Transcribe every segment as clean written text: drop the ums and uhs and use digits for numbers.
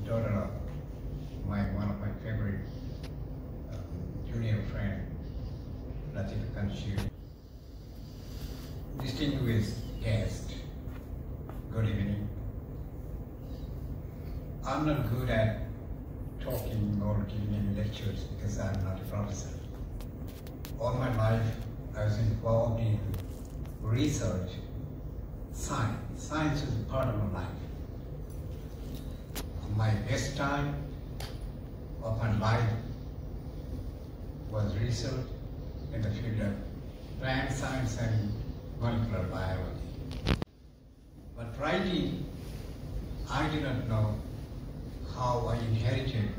daughter of one of my favorite junior friend, Chowdhury. Distinguished guest, good evening. I'm not good at talking or giving any lectures because I'm not a professor. All my life I was involved in research, science. Science was a part of my life. My best time of my life was research in the field of plant science and molecular biology. But writing, I did not know how I inherited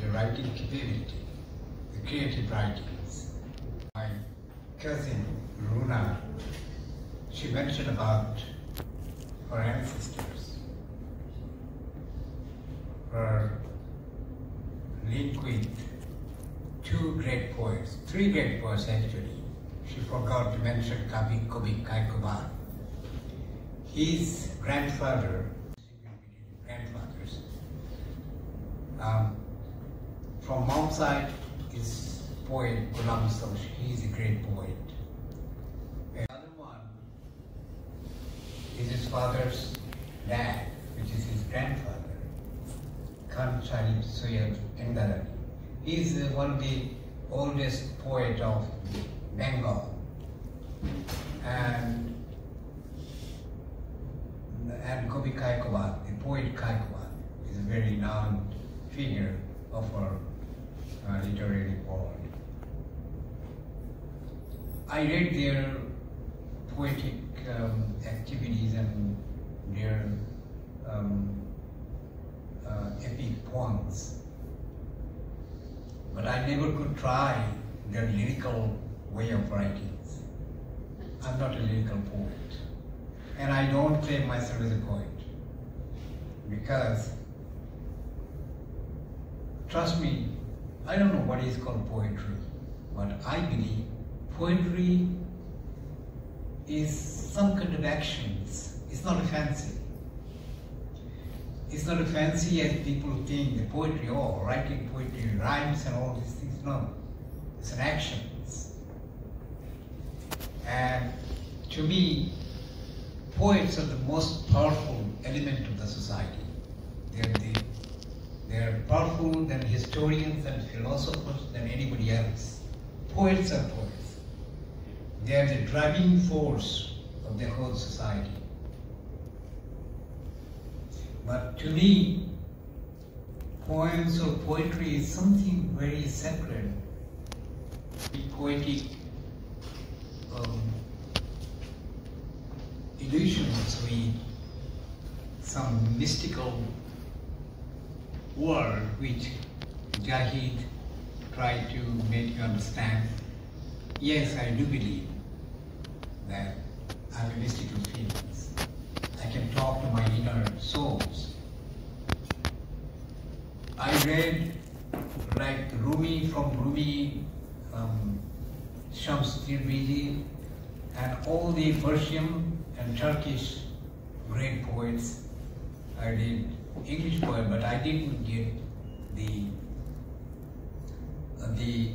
the writing capability, the creative writings. My cousin Runa, she mentioned about her ancestors, her link with three great poets actually. She forgot to mention Kavi Kaikobar. His grandfathers, from mom's side is poet Ghulam Sosh. He is a great poet. Another one is his father's dad, which is his grandfather, Khan Sharif Soyad Endarani. He is one of the oldest poet of Bengal. And Kavi Kaikobar, the poet Kaikobar, is a very renowned figure of our literary world. I read their poetic activities and their epic poems, but I never could try their lyrical way of writing. I'm not a lyrical poet, and I don't claim myself as a poet because, trust me, I don't know what is called poetry, but I believe poetry is some kind of actions. It's not a fancy. It's not a fancy as people think, the poetry, oh, writing poetry, rhymes and all these things. No, it's an actions. And to me, poets are the most powerful element of the society. They're powerful than historians and philosophers, than anybody else. Poets are poets. They are the driving force of the whole society. But to me, poems or poetry is something very sacred. Poetic illusions with some mystical word which Jahid tried to make you understand. Yes, I do believe that I have mystical feelings. I can talk to my inner souls. I read like Rumi, Shams Tirmizi, and all the Persian and Turkish great poets. I did English poem, but I didn't get the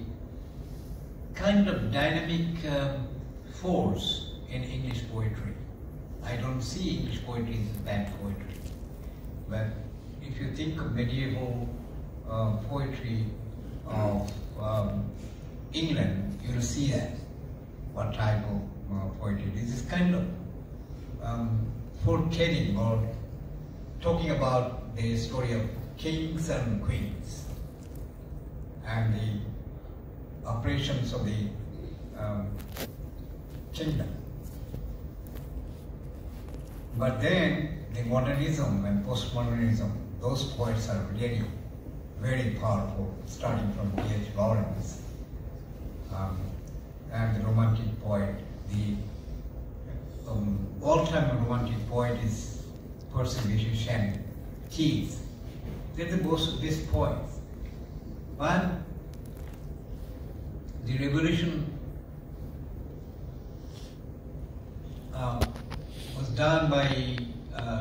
kind of dynamic force in English poetry. I don't see English poetry as bad poetry. But if you think of medieval poetry of England, you'll see that, what type of poetry. This is kind of foretelling or talking about the story of kings and queens and the operations of the kingdom. But then the modernism and postmodernism, those poets are really very powerful, starting from P.H. Lawrence and the romantic poet. The all-time romantic poet is Percy Bysshe Shelley, Keats. They're the best poets. But the revolution was done by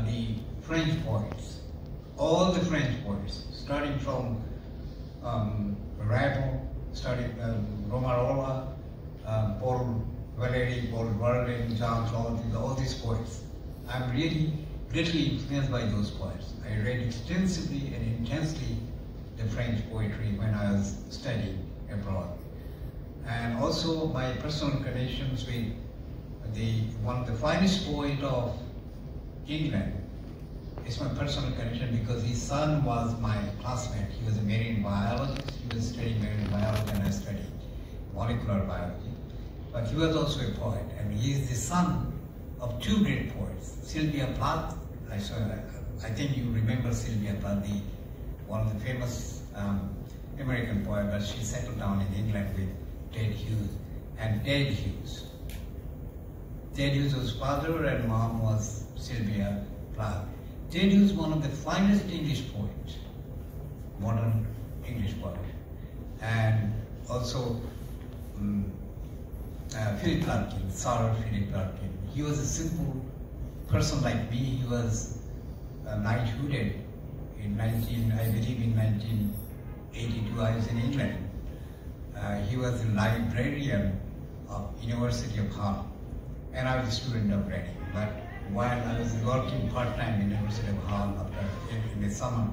the French poets. all the French poets, starting from Rimbaud, Romarola, Paul Valéry, Paul Verlaine, Jean Chowdhury, all these poets. I'm really greatly influenced by those poets. I read extensively and intensely the French poetry when I was studying abroad. And also my personal connections with one of the finest poet of England. It's my personal connection because his son was my classmate. He was a marine biologist. He was studying marine biology and I studied molecular biology. But he was also a poet, and he is the son of two great poets, Sylvia Plath. I think you remember Sylvia Plath, one of the famous American poet, but she settled down in England with Ted Hughes. And Ted Hughes. Ted Hughes' father and mom was Sylvia Plath. Ted Hughes, one of the finest English poets, modern English poet, and also Philip Larkin, Sir Philip Larkin. He was a simple person like me. He was knighthooded in I believe in 1982. I was in England. He was a librarian of University of Hull, and I was a student of Reading. But while I was working part-time in University of Hull in the summer,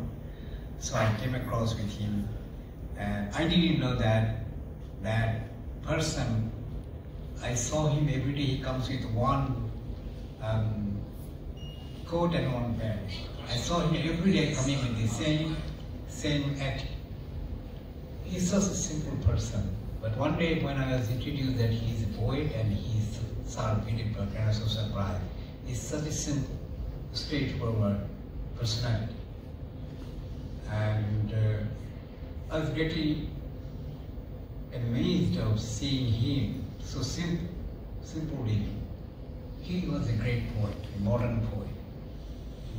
so I came across with him, and I didn't know that person. I saw him every day. He comes with one coat and one bag. I saw him every day coming with the same attitude. He's such a simple person. But one day when I was introduced that he's a poet and he's Sir Philip Larkin, I was so surprised. He's such a simple, straightforward personality. And I was greatly amazed of seeing him so simple living. He was a great poet, a modern poet.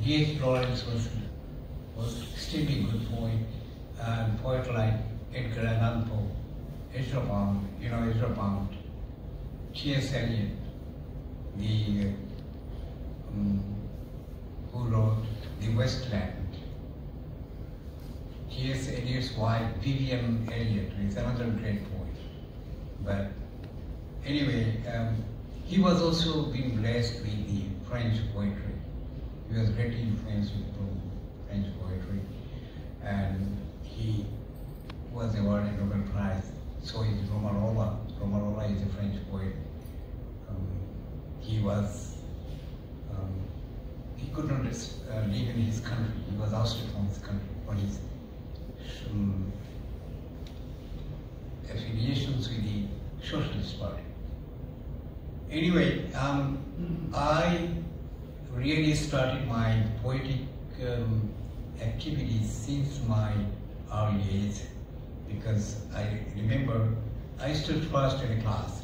D.H. Lawrence was extremely good poet, and poet like Edgar Allan Poe, Ezra Pound, T.S. Eliot, who wrote The Westland. T.S. Eliot's wife, Vivian Eliot, is another great poet. But anyway, he was also being blessed with the French poetry. He was greatly influenced with French poetry, and he was awarded a Nobel Prize. So is Romarola. Romarola is a French poet. He could not live in his country. He was ousted from his country for his affiliations with the Socialist Party. Anyway, I really started my poetic activities since my early age, because I remember I stood first in a class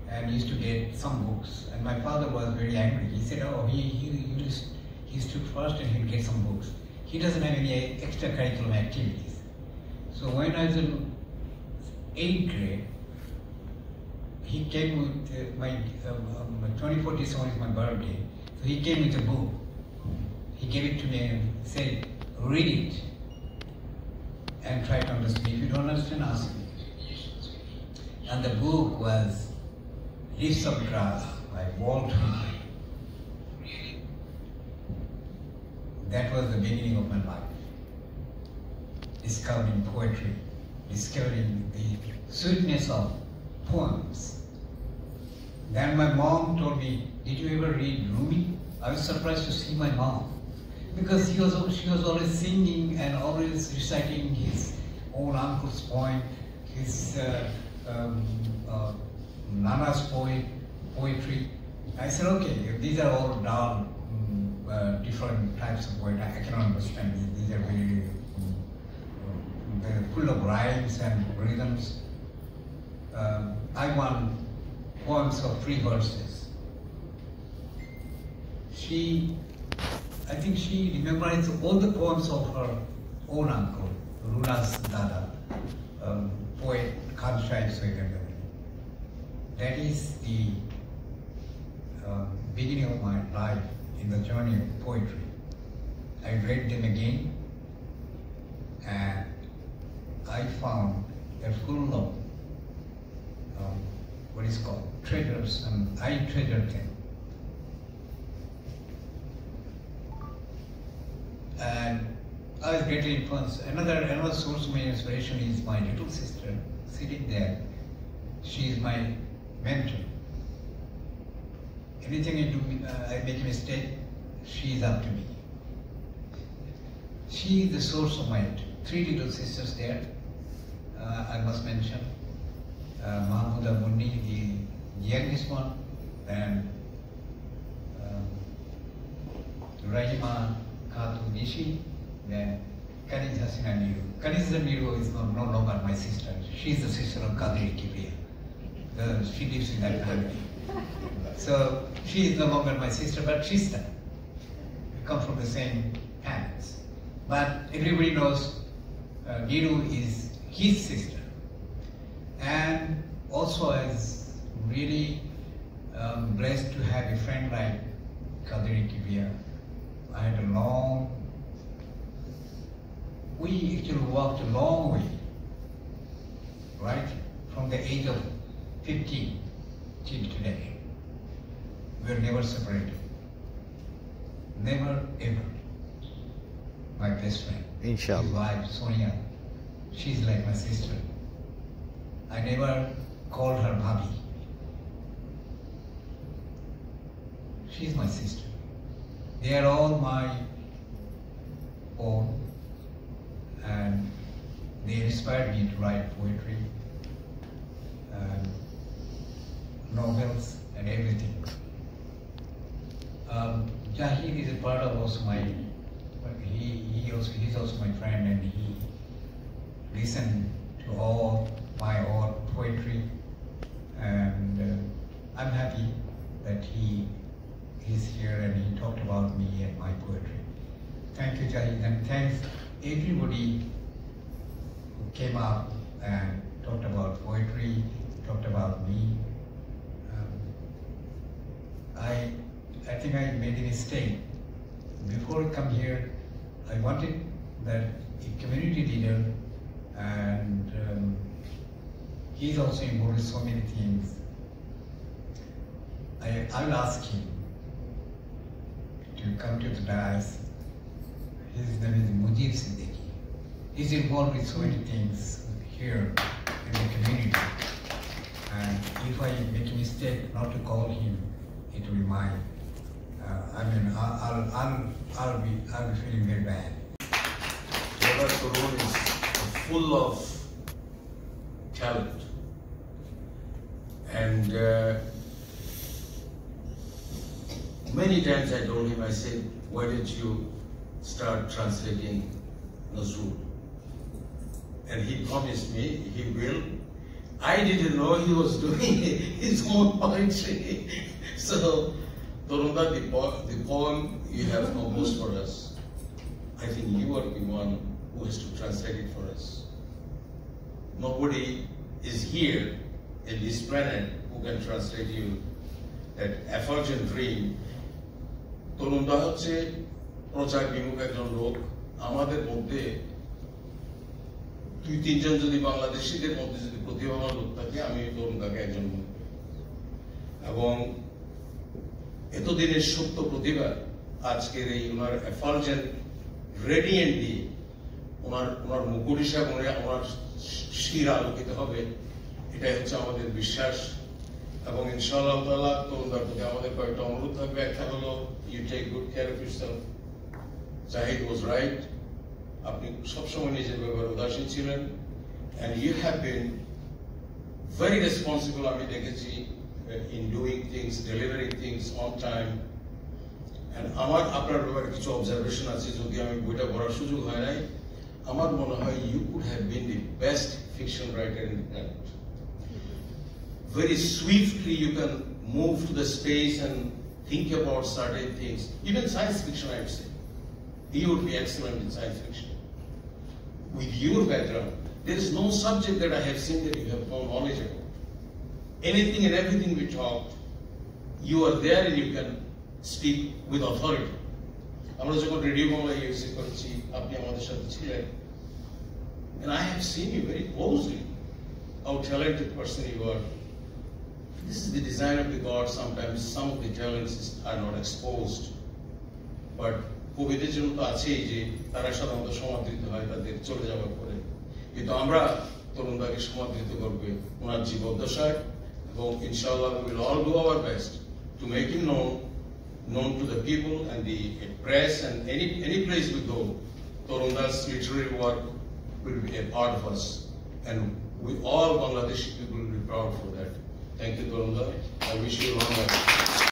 and used to get some books, and my father was very angry. He said, oh, he stood first and he'll get some books. He doesn't have any extracurricular activities. So when I was in 8th grade, he came with my 24th December is my birthday. So he came with a book. He gave it to me and said, read it and try to understand. If you don't understand, ask me. And the book was Leaves of Grass by Walt Whitman. That was the beginning of my life. Discovering poetry, discovering the sweetness of poems. Then my mom told me, did you ever read Rumi? I was surprised to see my mom, because she was always singing and always reciting his own uncle's poem, his Nana's poetry. I said, okay, these are all dull, different types of poetry. I cannot understand these. These are very full of rhymes and rhythms. I want poems of free verses. I think she memorized all the poems of her own uncle, Runa's Dada, poet Kanshai Soigandari. That is the beginning of my life in the journey of poetry. I read them again, and I found they're full of what is called treasures, and I treasured them. And I was greatly influenced. Another source of my inspiration is my little sister sitting there. She is my mentor. Anything I do, I make a mistake, she is up to me. She is the source of my three little sisters there. I must mention Mahmouda Munni, the youngest one, then Rahima Khatu Nishi, then Kaniz Hasina Niru. Kaniz Niru is no longer my sister. She is the sister of Chowdhury Kibriya. She lives in that family. So she is no longer my sister, but sister. We come from the same parents. But everybody knows Niru is his sister. And also I was really blessed to have a friend like Chowdhury Kibriya. I had we actually walked a long way, right? From the age of 15 till today. We were never separated. Never ever. My best friend. Inshallah. His wife, Sonia, she's like my sister. I never called her Bhabhi. She's my sister. They are all my own, and they inspired me to write poetry, novels, and everything. Jahid is a part of also he's also my friend, and he listened to all my poetry, and I'm happy that he's here and he talked about me and my poetry. Thank you, Jahid, and thanks everybody who came up and talked about poetry, talked about me. I think I made a mistake. Before I come here, I wanted that a community leader, and he's also involved in so many things. I will ask him to come to the dais. His name is Mujib Siddiqui. He's involved with so many things here in the community. And if I make a mistake not to call him, it will be mine. I'll be feeling very bad. Chowdhury is full of talent, and many times I told him, I said, why don't you start translating Nazrul? And he promised me he will. I didn't know he was doing his own poetry. So, Torunda, the poem you have composed for us, I think you are the one who has to translate it for us. Nobody is here in this planet who can translate you that Effulgent dream. Torunda হচ্ছে প্রচার বিমুখ একজন লোক, আমাদের মধ্যে দুই তিনজন যদি বাংলাদেশীদের মধ্যে যদি প্রতিভাবান লোক থাকে, আমি তরুণদাকে একজন মনে করি। এবং এতদিনের সুপ্ত প্রতিভা আজকের এই ওনার এফালজেন্ট রেডিয়েন্ট দিয়ে ওনার মুকুট হিসাবে ওনার শির আলোকিত হবে, এটাই হচ্ছে আমাদের বিশ্বাস। এবং ইনশাআল্লাহ তাআলা তরুণদার প্রতি আমাদের কয়েকটা অনুরোধ থাকবে। একটা হলো, you take good care of yourself. Zahid was right, আপনি সবসময় নিজের ব্যাপারে উদাসীন ছিলেন, and you have been very responsible, আমি দেখেছি, in doing things, delivering things on time. And আমার আপনার ব্যাপারে কিছু অবজারভেশন আছে, যদি আমি বইটা পড়ার সুযোগ হয় নাই, আমার মনে হয় you could have been the best fiction writer in the planet. Very swiftly you can move to the space and think about certain things. Even science fiction, I would say. You would be excellent in science fiction. With your background, there is no subject that I have seen that you have no knowledge about. Anything and everything we talked, you are there and you can speak with authority. আমরা যখন radio Bangla USA করেছি আপনি আমাদের সাথে ছিলেন, and I have seen you very closely, how talented person you are. This is the design of the God. Sometimes some of the talents are not exposed, but কবিদের জন্য তো আছেই যে তারা সাধারণত সমাদৃত হয় তাদের চলে যাওয়ার পরে, কিন্তু আমরা তরুণদাকে সমাদৃত করবে ওনার জীবদ্দশায়, এবং ইনশাআল্লাহ we will all do our best to make him known to the people and the press, and any place we go, Torunda's literary work will be a part of us, and we all Bangladeshi people will be proud for that. Thank you, Torunda. I wish you long life.